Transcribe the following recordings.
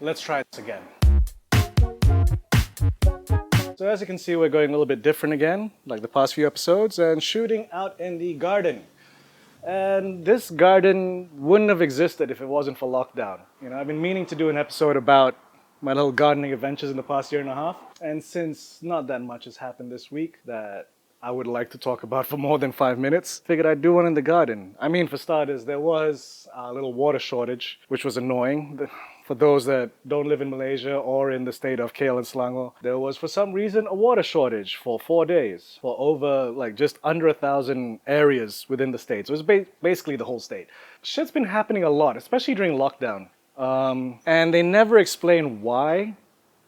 Let's try this again. So as you can see, we're going a little bit different again, like the past few episodes, and shooting out in the garden. And this garden wouldn't have existed if it wasn't for lockdown. I've been meaning to do an episode about my little gardening adventures in the past year and a half. And since not that much has happened this week that I would like to talk about for more than 5 minutes, figured I'd do one in the garden. I mean, for starters, there was a little water shortage, which was annoying. For those that don't live in Malaysia or in the state of KL and Selangor, there was for some reason a water shortage for 4 days for over just under 1,000 areas within the state. So it was basically the whole state. Shit's been happening a lot, especially during lockdown. And they never explain why,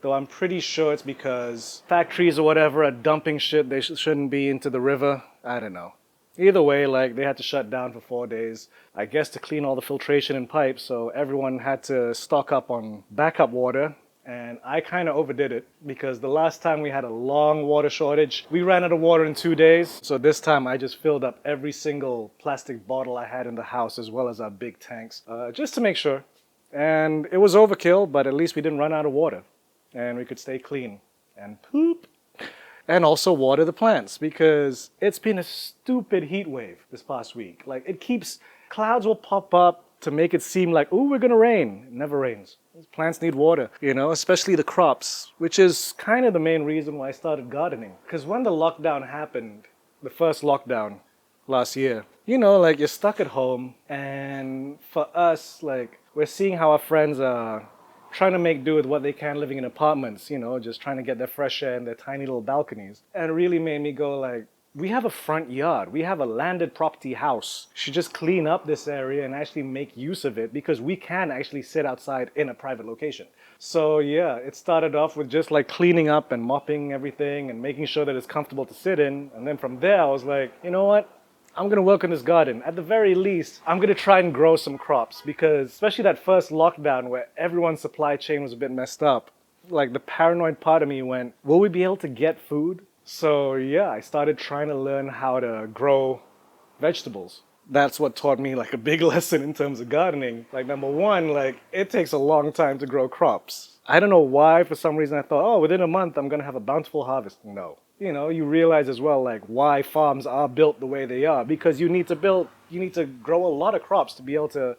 though I'm pretty sure it's because factories or whatever are dumping shit they shouldn't be into the river. I don't know. Either way, they had to shut down for 4 days, I guess to clean all the filtration and pipes, so everyone had to stock up on backup water. And I kind of overdid it because the last time we had a long water shortage, we ran out of water in 2 days. So this time I just filled up every single plastic bottle I had in the house as well as our big tanks, just to make sure. And it was overkill, but at least we didn't run out of water and we could stay clean and poop. And also water the plants because it's been a stupid heat wave this past week. Clouds will pop up to make it seem like, ooh, we're gonna rain. It never rains. Plants need water, especially the crops, which is kind of the main reason why I started gardening. Because when the lockdown happened, the first lockdown last year, you're stuck at home. And for us, we're seeing how our friends are trying to make do with what they can living in apartments, just trying to get their fresh air in their tiny little balconies. And it really made me go we have a front yard. We have a landed property house. We should just clean up this area and actually make use of it because we can actually sit outside in a private location. So yeah, it started off with just cleaning up and mopping everything and making sure that it's comfortable to sit in. And then from there I was like, you know what? I'm gonna work on this garden. At the very least, I'm gonna try and grow some crops because especially that first lockdown where everyone's supply chain was a bit messed up, the paranoid part of me went, will we be able to get food? So yeah, I started trying to learn how to grow vegetables. That's what taught me a big lesson in terms of gardening. Number one, it takes a long time to grow crops. I don't know why, for some reason I thought, oh, within a month I'm gonna have a bountiful harvest. No. You realize as well why farms are built the way they are because you need to grow a lot of crops to be able to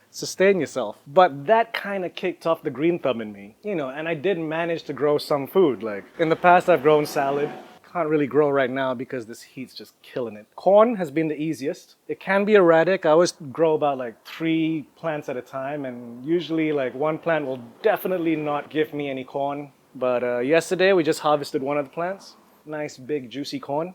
sustain yourself. But that kind of kicked off the green thumb in me, and I did manage to grow some food. In the past I've grown salad. Can't really grow right now because this heat's just killing it. Corn has been the easiest. It can be erratic. I always grow about 3 plants at a time, and usually one plant will definitely not give me any corn. But yesterday we just harvested one of the plants. Nice big juicy corn,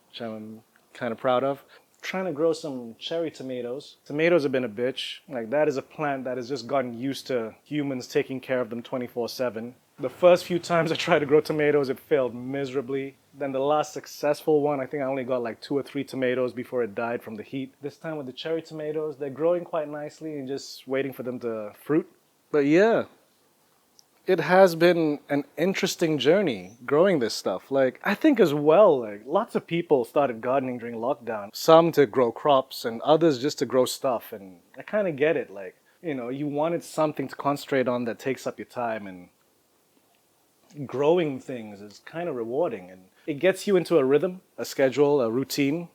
which I'm kind of proud of. Trying to grow some cherry tomatoes. Tomatoes have been a bitch. That is a plant that has just gotten used to humans taking care of them 24/7. The first few times I tried to grow tomatoes, it failed miserably. Then the last successful one, I think I only got 2 or 3 tomatoes before it died from the heat. This time with the cherry tomatoes, they're growing quite nicely and just waiting for them to fruit. But yeah, it has been an interesting journey growing this stuff. I think as well, lots of people started gardening during lockdown. Some to grow crops and others just to grow stuff. And I kind of get it. You wanted something to concentrate on that takes up your time, and growing things is kind of rewarding. And it gets you into a rhythm, a schedule, a routine.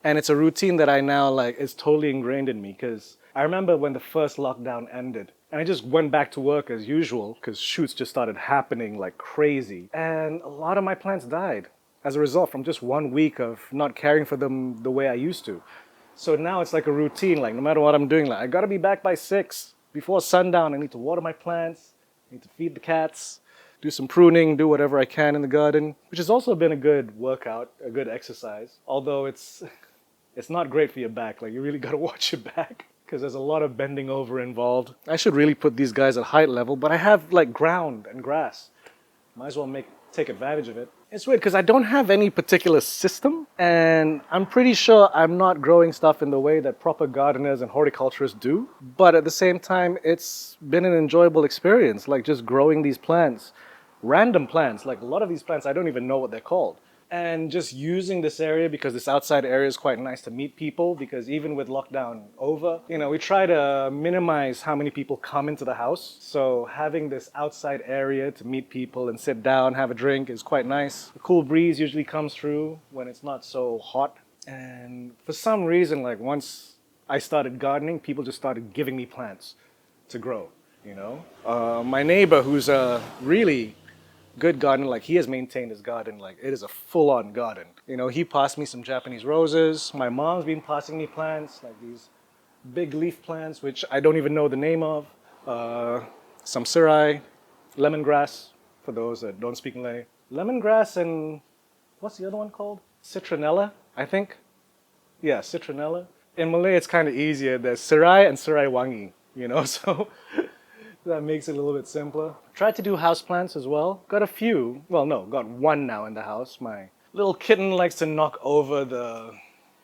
And it's a routine that I now is totally ingrained in me because I remember when the first lockdown ended and I just went back to work as usual because shoots just started happening like crazy. And a lot of my plants died as a result from just 1 week of not caring for them the way I used to. So now it's like a routine, no matter what I'm doing, I gotta be back by 6. Before sundown, I need to water my plants, I need to feed the cats, do some pruning, do whatever I can in the garden, which has also been a good workout, a good exercise. Although it's not great for your back. You really gotta watch your back because there's a lot of bending over involved. I should really put these guys at height level, but I have ground and grass. Might as well take advantage of it. It's weird because I don't have any particular system, and I'm pretty sure I'm not growing stuff in the way that proper gardeners and horticulturists do. But at the same time, it's been an enjoyable experience, just growing these plants, random plants. A lot of these plants, I don't even know what they're called. And just using this area, because this outside area is quite nice to meet people, because even with lockdown over, we try to minimize how many people come into the house. So having this outside area to meet people and sit down, have a drink is quite nice. A cool breeze usually comes through when it's not so hot. And for some reason, like once I started gardening, people just started giving me plants to grow, My neighbor, who's a really good gardener, like he has maintained his garden, like it is a full-on garden. He passed me some Japanese roses. My mom's been passing me plants, like these big leaf plants, which I don't even know the name of. Some surai, lemongrass, for those that don't speak Malay. Lemongrass and what's the other one called? Citronella, I think. Yeah, citronella. In Malay, it's kind of easier. There's serai and serai wangi, so that makes it a little bit simpler. Tried to do houseplants as well. Got a few. Well, no, got one now in the house. My little kitten likes to knock over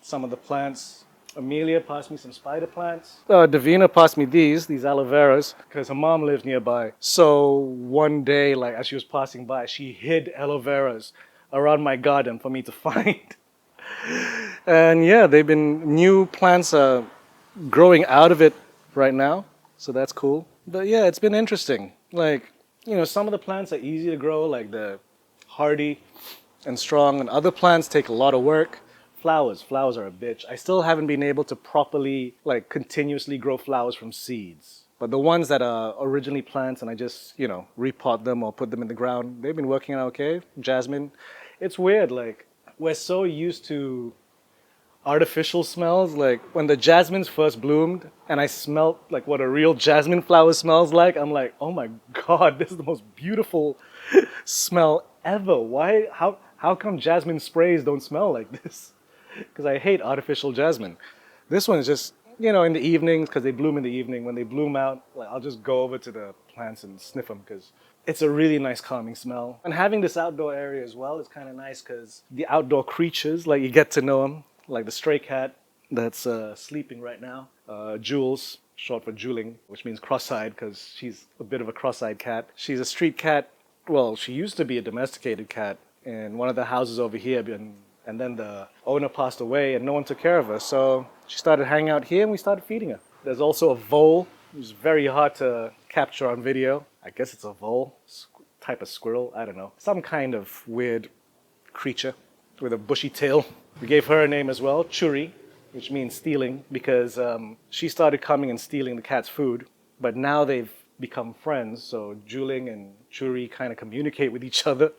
some of the plants. Amelia passed me some spider plants. Davina passed me these aloe veras, because her mom lives nearby. So one day, like as she was passing by, she hid aloe veras around my garden for me to find. And yeah, they've been new plants growing out of it right now, so that's cool. But yeah, it's been interesting. Like, some of the plants are easy to grow, like the hardy and strong, and other plants take a lot of work. Flowers are a bitch. I still haven't been able to properly, like, continuously grow flowers from seeds. But the ones that are originally plants and I just, repot them or put them in the ground, they've been working out okay. Jasmine, it's weird, like, we're so used to artificial smells. Like when the jasmines first bloomed and I smelled like what a real jasmine flower smells like, I'm like, oh my God, this is the most beautiful smell ever. Why, how come jasmine sprays don't smell like this? Because I hate artificial jasmine. This one is just, in the evenings, because they bloom in the evening. When they bloom out, like I'll just go over to the plants and sniff them, because it's a really nice calming smell. And having this outdoor area as well is kind of nice, because the outdoor creatures, like you get to know them, like the stray cat that's sleeping right now. Jules, short for Juling, which means cross-eyed, because she's a bit of a cross-eyed cat. She's a street cat. Well, she used to be a domesticated cat in one of the houses over here, and then the owner passed away and no one took care of her. So she started hanging out here and we started feeding her. There's also a vole, who's very hard to capture on video. I guess it's a vole, type of squirrel, I don't know. Some kind of weird creature with a bushy tail. We gave her a name as well, Churi, which means stealing, because she started coming and stealing the cat's food. But now they've become friends, so Juling and Churi kind of communicate with each other,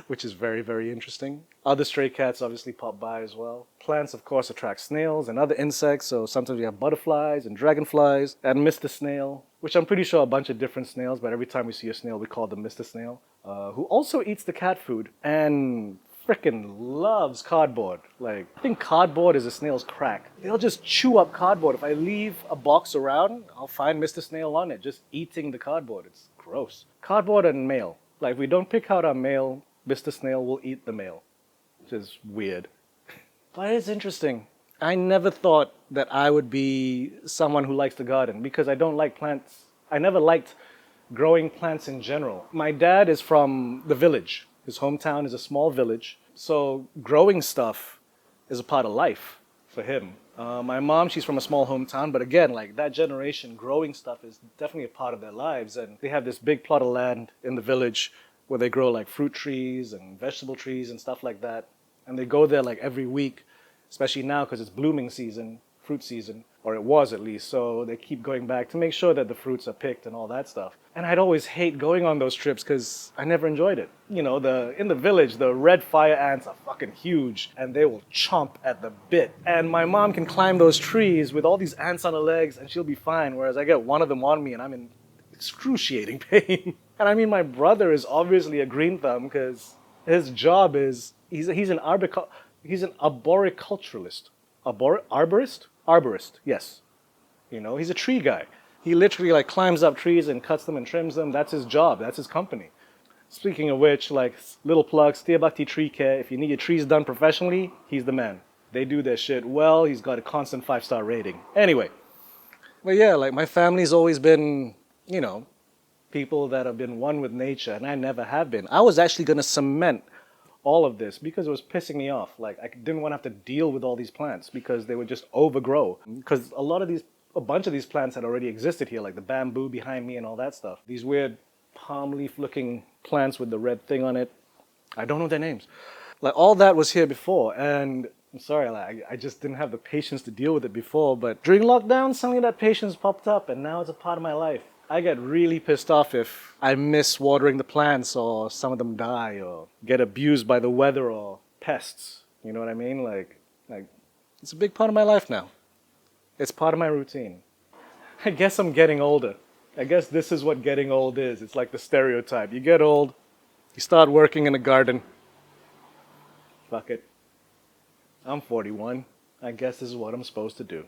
which is very, very interesting. Other stray cats obviously pop by as well. Plants, of course, attract snails and other insects, so sometimes we have butterflies and dragonflies and Mr. Snail, which I'm pretty sure a bunch of different snails, but every time we see a snail, we call them Mr. Snail, who also eats the cat food and frickin' loves cardboard. Like, I think cardboard is a snail's crack. They'll just chew up cardboard. If I leave a box around, I'll find Mr. Snail on it, just eating the cardboard. It's gross. Cardboard and mail. Like, if we don't pick out our mail, Mr. Snail will eat the mail, which is weird. But it's interesting. I never thought that I would be someone who likes to garden, because I don't like plants. I never liked growing plants in general. My dad is from the village. His hometown is a small village, so growing stuff is a part of life for him. My mom, she's from a small hometown, but again, like that generation, growing stuff is definitely a part of their lives. And they have this big plot of land in the village where they grow like fruit trees and vegetable trees and stuff like that. And they go there like every week, especially now because it's blooming season, fruit season, or it was at least. So they keep going back to make sure that the fruits are picked and all that stuff. And I'd always hate going on those trips because I never enjoyed it. In the village, the red fire ants are fucking huge and they will chomp at the bit. And my mom can climb those trees with all these ants on her legs and she'll be fine, whereas I get one of them on me and I'm in excruciating pain. And I mean, my brother is obviously a green thumb because his job is, he's an arboriculturalist. Arborist? Arborist, yes. He's a tree guy. He literally like climbs up trees and cuts them and trims them. That's his job. That's his company. Speaking of which, like little plug, Setia Bhakti Tree Care. If you need your trees done professionally, he's the man. They do their shit well. He's got a constant 5-star rating. Anyway, but yeah, like my family's always been, people that have been one with nature, and I never have been. I was actually going to cement all of this because it was pissing me off. Like I didn't want to have to deal with all these plants because they would just overgrow. Because a bunch of these plants had already existed here, like the bamboo behind me and all that stuff. These weird palm leaf looking plants with the red thing on it. I don't know their names. Like all that was here before, and I'm sorry, like I just didn't have the patience to deal with it before. But during lockdown, suddenly that patience popped up, and now it's a part of my life. I get really pissed off if I miss watering the plants, or some of them die, or get abused by the weather or pests. You know what I mean? Like it's a big part of my life now. It's part of my routine. I guess I'm getting older. I guess this is what getting old is. It's like the stereotype. You get old, you start working in a garden. Fuck it. I'm 41. I guess this is what I'm supposed to do.